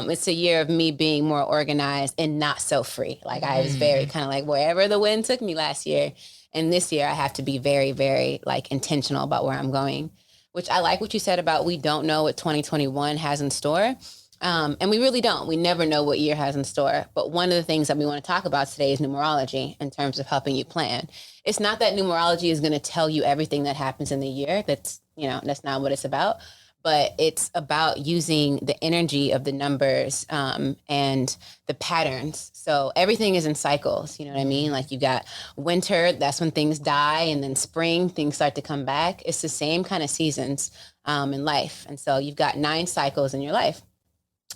It's a year of me being more organized and not so free. Like I was very kind of like wherever the wind took me last year. And this year I have to be very, very like intentional about where I'm going, which I like what you said about we don't know what 2021 has in store. And we really don't. We never know what year has in store. But one of the things that we want to talk about today is numerology in terms of helping you plan. It's not that numerology is going to tell you everything that happens in the year. That's not what it's about. But it's about using the energy of the numbers and the patterns. So everything is in cycles. You know what I mean? Like you got winter, that's when things die. And then spring, things start to come back. It's the same kind of seasons in life. And so you've got 9 cycles in your life.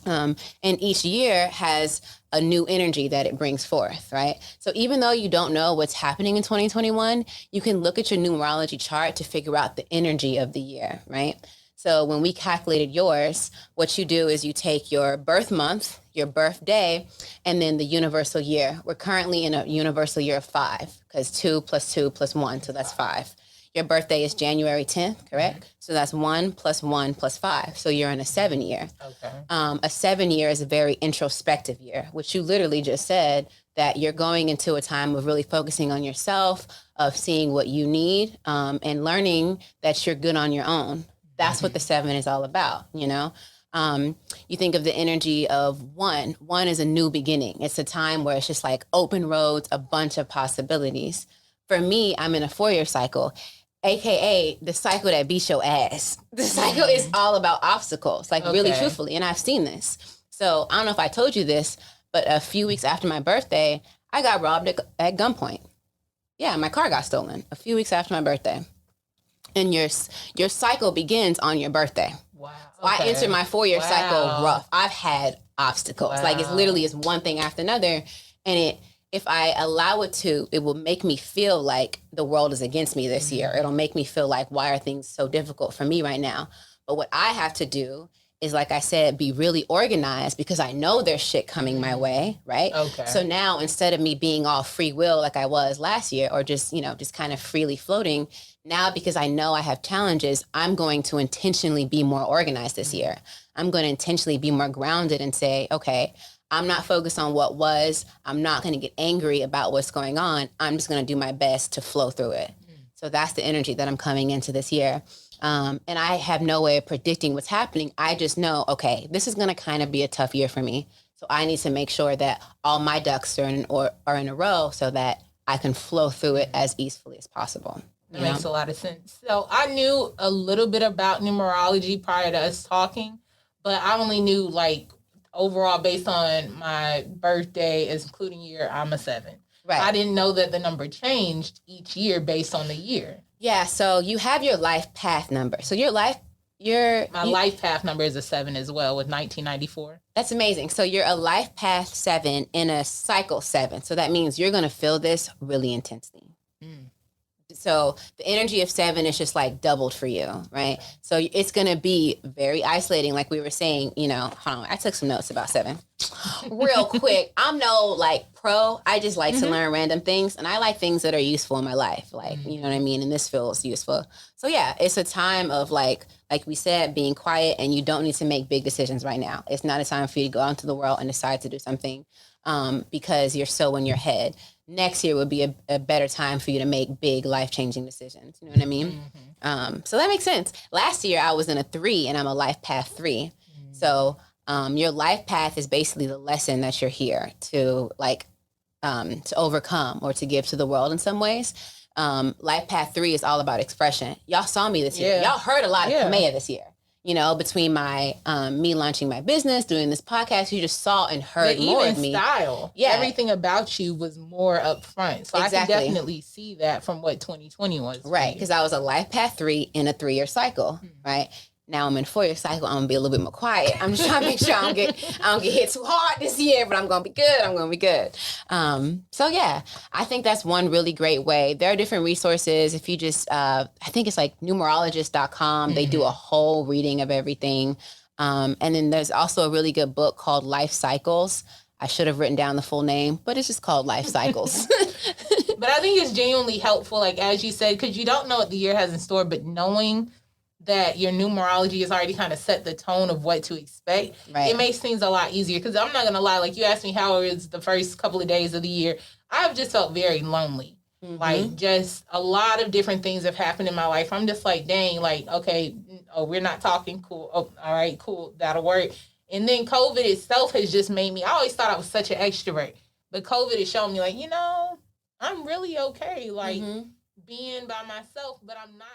And each year has a new energy that it brings forth, right? So even though you don't know what's happening in 2021, you can look at your numerology chart to figure out the energy of the year, right? So when we calculated yours, what you do is you take your birth month, your birthday, and then the universal year. We're currently in a universal year of 5 because 2 + 2 + 1, so that's 5. Your birthday is January 10th, correct? So that's 1 + 1 + 5. So you're in a 7 year. Okay. A 7 year is a very introspective year, which you literally just said that you're going into a time of really focusing on yourself, of seeing what you need, and learning that you're good on your own. That's what the 7 is all about, you know? You think of the energy of 1. 1 is a new beginning. It's a time where it's just like open roads, a bunch of possibilities. For me, I'm in a 4-year cycle, AKA the cycle that beats your ass. The cycle is all about obstacles, like really truthfully. And I've seen this. So I don't know if I told you this, but a few weeks after my birthday, I got robbed at gunpoint. Yeah, my car got stolen a few weeks after my birthday. And your cycle begins on your birthday. Wow. So I entered my 4-year cycle rough. I've had obstacles. Wow. Like it's literally is one thing after another. And if I allow it to, it will make me feel like the world is against me this year. It'll make me feel like, why are things so difficult for me right now? But what I have to do is, like I said, be really organized because I know there's shit coming my way, right? Okay. So now instead of me being all free will like I was last year or just kind of freely floating, now because I know I have challenges, I'm going to intentionally be more organized this year. I'm going to intentionally be more grounded and say, okay, I'm not focused on what was. I'm not going to get angry about what's going on. I'm just going to do my best to flow through it. So that's the energy that I'm coming into this year. And I have no way of predicting what's happening. I just know, okay, this is going to kind of be a tough year for me. So I need to make sure that all my ducks are in a row so that I can flow through it as easily as possible. That makes a lot of sense. So I knew a little bit about numerology prior to us talking, but I only knew like overall based on my birthday, including year, I'm a 7. Right. I didn't know that the number changed each year based on the year. Yeah, so you have your life path number. So my life path number is a 7 as well with 1994. That's amazing. So you're a life path 7 in a cycle 7. So that means you're going to feel this really intensely. So the energy of 7 is just like doubled for you, right? So it's going to be very isolating. Like we were saying, hold on, I took some notes about 7 real quick. I'm no like pro. I just like to learn random things. And I like things that are useful in my life. Like, you know what I mean? And this feels useful. So yeah, it's a time of like we said, being quiet, and you don't need to make big decisions right now. It's not a time for you to go out into the world and decide to do something because you're so in your head. Next year would be a better time for you to make big life-changing decisions. You know what I mean? So that makes sense. Last year I was in a 3 and I'm a life path 3. So your life path is basically the lesson that you're here to overcome or to give to the world in some ways. Life path 3 is all about expression. Y'all saw me this year. Y'all heard a lot of Kamea this year. Between my me launching my business, doing this podcast, you just saw and heard more of me. Style. Yeah. Everything about you was more upfront. So exactly. I can definitely see that from what 2020 was. Right. Because I was a life path 3 in a 3-year cycle. Right. Now I'm in 4-year cycle. I'm going to be a little bit more quiet. I'm just trying to make sure I don't get hit too hard this year, but I'm going to be good. So yeah, I think that's one really great way. There are different resources. If you just, I think it's like numerologist.com. They do a whole reading of everything. And then there's also a really good book called Life Cycles. I should have written down the full name, but it's just called Life Cycles. But I think it's genuinely helpful, like as you said, because you don't know what the year has in store, but knowing that your numerology has already kind of set the tone of what to expect, it makes things a lot easier. Because I'm not going to lie, like you asked me how it was the first couple of days of the year, I've just felt very lonely. Like, just a lot of different things have happened in my life. I'm just like, dang, like, okay, oh, we're not talking, cool. Oh, all right, cool, that'll work. And then COVID itself has just made me, I always thought I was such an extrovert. But COVID has shown me, like, I'm really okay, like, being by myself, but I'm not